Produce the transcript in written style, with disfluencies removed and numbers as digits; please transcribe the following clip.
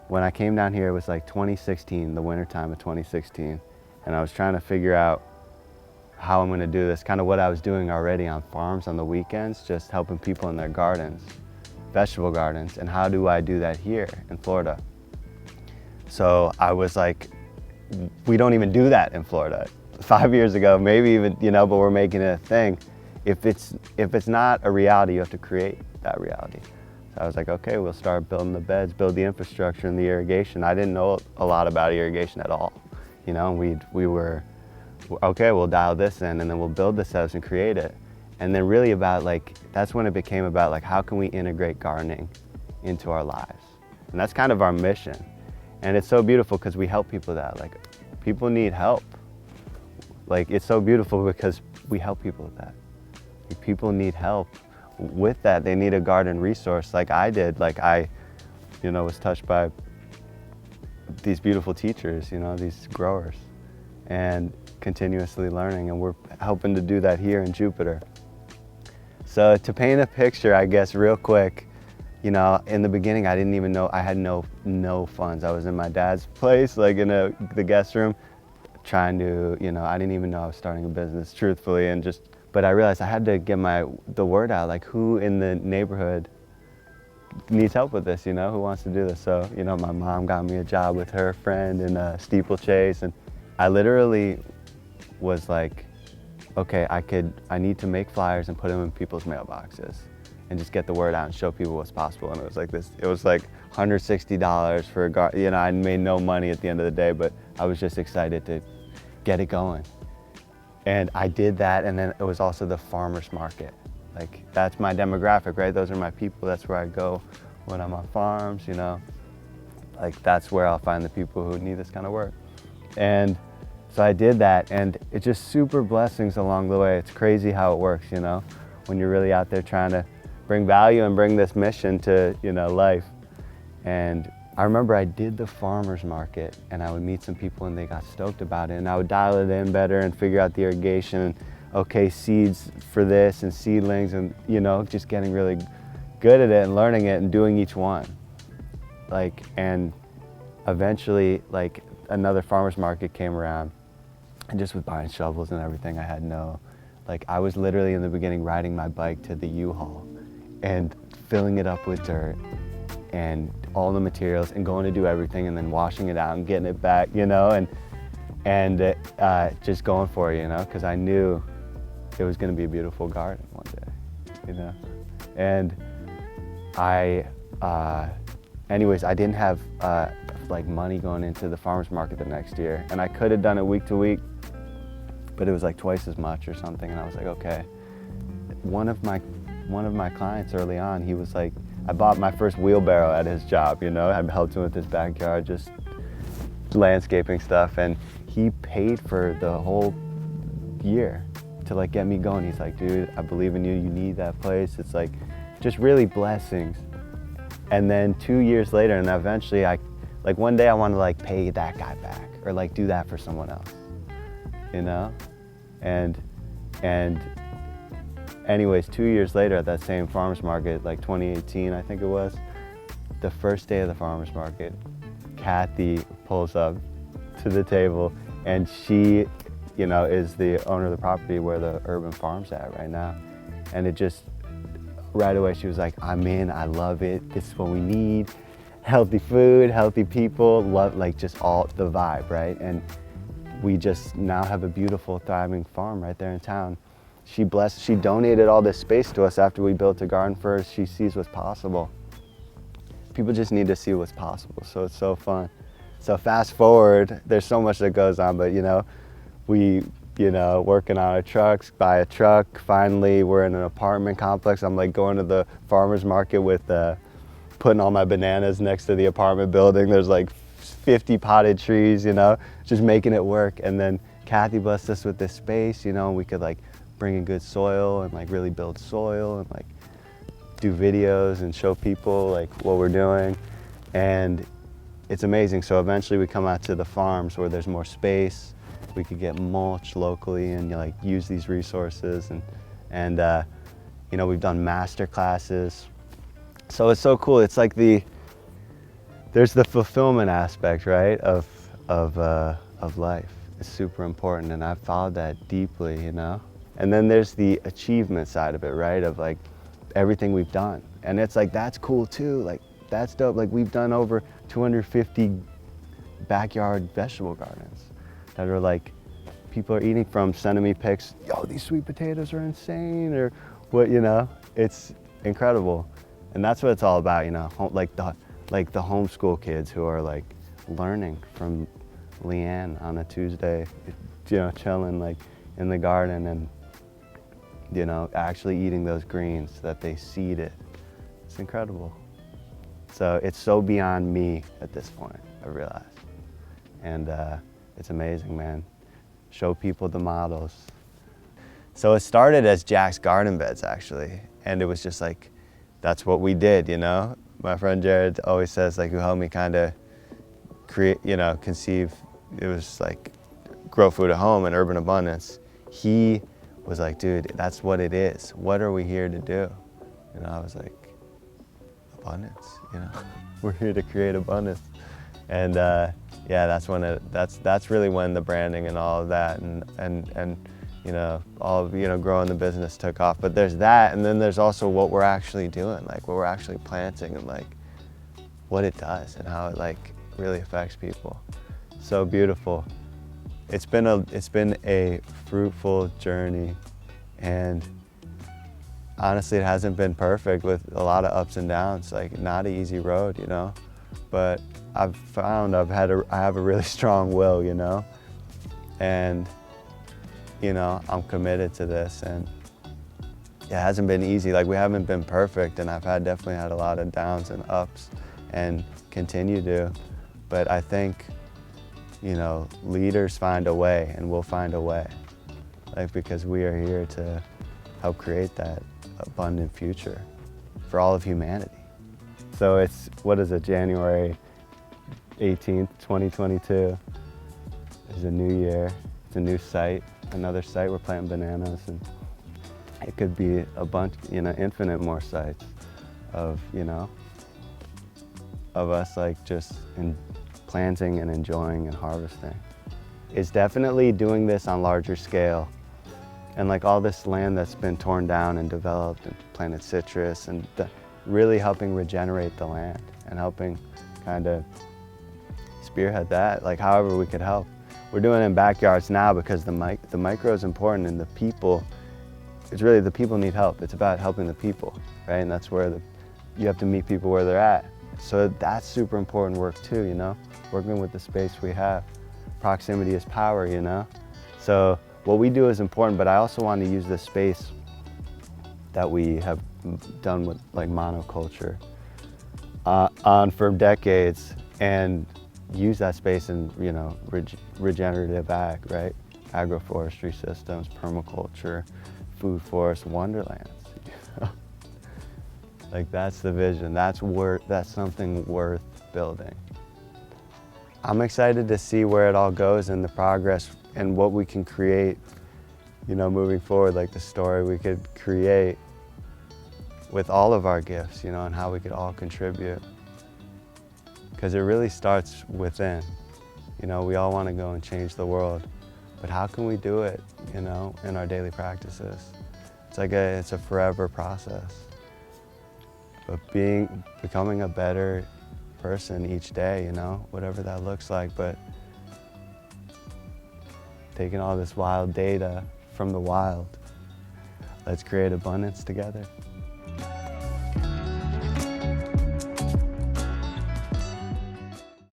when I came down here, it was like 2016, the winter time of 2016. And I was trying to figure out how I'm gonna do this, kind of what I was doing already on farms on the weekends, just helping people in their gardens, vegetable gardens, and how do I do that here in Florida? So I was like, we don't even do that in Florida. 5 years ago, maybe even, but we're making it a thing. If it's not a reality, you have to create that reality. So I was like, okay, we'll start building the beds, build the infrastructure and the irrigation. I didn't know a lot about irrigation at all. We were, okay, we'll dial this in and then we'll build this house and create it. And then really that's when it became about how can we integrate gardening into our lives? And that's kind of our mission. And it's so beautiful because we help people people need help. It's so beautiful because we help people with that. People need help with that. They need a garden resource like I did. I was touched by these beautiful teachers, these growers, and continuously learning, and we're helping to do that here in Jupiter. So to paint a picture, I guess real quick, in the beginning I didn't even know, I had no funds. I was in my dad's place, in the guest room, trying to, I didn't even know I was starting a business, truthfully, but I realized I had to get the word out, who in the neighborhood needs help with this, who wants to do this. So, my mom got me a job with her friend in a steeplechase, and I literally was like, okay, I need to make flyers and put them in people's mailboxes and just get the word out and show people what's possible. And it was like $160 for a garden. I made no money at the end of the day, but I was just excited to get it going. And I did that, and then it was also the farmer's market. That's my demographic, right? Those are my people. That's where I go when I'm on farms, that's where I'll find the people who need this kind of work. And so I did that, and it's just super blessings along the way. It's crazy how it works, when you're really out there trying to bring value and bring this mission to, life. And I remember I did the farmer's market, and I would meet some people and they got stoked about it, and I would dial it in better and figure out the irrigation, and okay, seeds for this and seedlings, and just getting really good at it and learning it and doing each one. And eventually another farmer's market came around, and just with buying shovels and everything, I had I was literally in the beginning riding my bike to the U-Haul and filling it up with dirt and all the materials and going to do everything and then washing it out and getting it back, and just going for it, because I knew it was going to be a beautiful garden one day, And anyways, I didn't have money going into the farmer's market the next year, and I could have done it week to week, but it was twice as much or something. And I was like, okay. One of my clients early on, he was I bought my first wheelbarrow at his job, I helped him with his backyard, just landscaping stuff, and he paid for the whole year to get me going. He's like, dude, I believe in you, you need that place. It's just really blessings. And then 2 years later, and eventually one day I want to pay that guy back or do that for someone else, and anyways, 2 years later at that same farmer's market, 2018, I think it was, the first day of the farmer's market, Kathy pulls up to the table, and she, is the owner of the property where the urban farm's at right now. And it just, right away, she was like, I'm in, I love it, this is what we need. Healthy food, healthy people, love, just all the vibe, right? And we just now have a beautiful, thriving farm right there in town. She donated all this space to us after we built a garden for her. She sees what's possible. People just need to see what's possible, so it's so fun. So fast forward, there's so much that goes on, but we, working on our trucks, buy a truck, finally we're in an apartment complex. I'm going to the farmer's market with putting all my bananas next to the apartment building. There's 50 potted trees, just making it work. And then Kathy blessed us with this space, and we could bring in good soil and really build soil and do videos and show people what we're doing. And it's amazing. So eventually we come out to the farms where there's more space. We could get mulch locally and use these resources, and we've done master classes. So it's so cool. It's the there's the fulfillment aspect, right, of life. It's super important, and I've followed that deeply, you know. And then there's the achievement side of it, right, of like everything we've done, and it's like that's cool too. Like that's dope. Like we've done over 250 backyard vegetable gardens that are like people are eating from, sending me pics. Yo, these sweet potatoes are insane, or what, you know. It's incredible, and that's what it's all about, you know. Like the homeschool kids who are like learning from Leanne on a Tuesday, you know, chilling like in the garden and, you know, actually eating those greens that they seeded. It's incredible. So it's so beyond me at this point, I realize. And it's amazing, man. Show people the models. So it started as Jack's garden beds, actually. And it was just like, that's what we did, you know? My friend Jared always says, like, who helped me kind of create, you know, conceive, it was like grow food at home and urban abundance. He was like, dude, that's what it is. What are we here to do? And I was like, abundance, you know? We're here to create abundance. And yeah, that's really when the branding and all of that and you know, all of, you know, growing the business took off. But there's that, and then there's also what we're actually doing, like what we're actually planting and like what it does and how it like really affects people. So beautiful. It's been a fruitful journey, and honestly, it hasn't been perfect, with a lot of ups and downs, like not an easy road, you know. But I've found I have a really strong will, you know, and you know, I'm committed to this, and it hasn't been easy. Like we haven't been perfect, and I've definitely had a lot of downs and ups, and continue to. But I think, you know, leaders find a way, and we'll find a way, like because we are here to help create that abundant future for all of humanity. So it's, what is it, January 18th, 2022. It's a new year, it's a new site, another site. We're planting bananas, and it could be a bunch, you know, infinite more sites of, you know, of us like just planting and enjoying and harvesting. It's definitely doing this on larger scale, and like all this land that's been torn down and developed and planted citrus, and really helping regenerate the land and helping kind of spearhead that, like however we could help. We're doing it in backyards now because the micro is important, and the people, it's really the people need help. It's about helping the people, right? And that's where you have to meet people where they're at. So that's super important work too, you know, working with the space we have. Proximity is power, you know? So what we do is important, but I also want to use this space that we have done with like monoculture on for decades, and use that space in, you know, regenerative ag, right? Agroforestry systems, permaculture, food forest wonderlands. You know? Like that's the vision. That's something worth building. I'm excited to see where it all goes and the progress and what we can create, you know, moving forward, like the story we could create with all of our gifts, you know, and how we could all contribute. Because it really starts within. You know, we all want to go and change the world, but how can we do it, you know, in our daily practices? It's a forever process. But becoming a better person each day, you know, whatever that looks like, but taking all this wild data from the wild, let's create abundance together.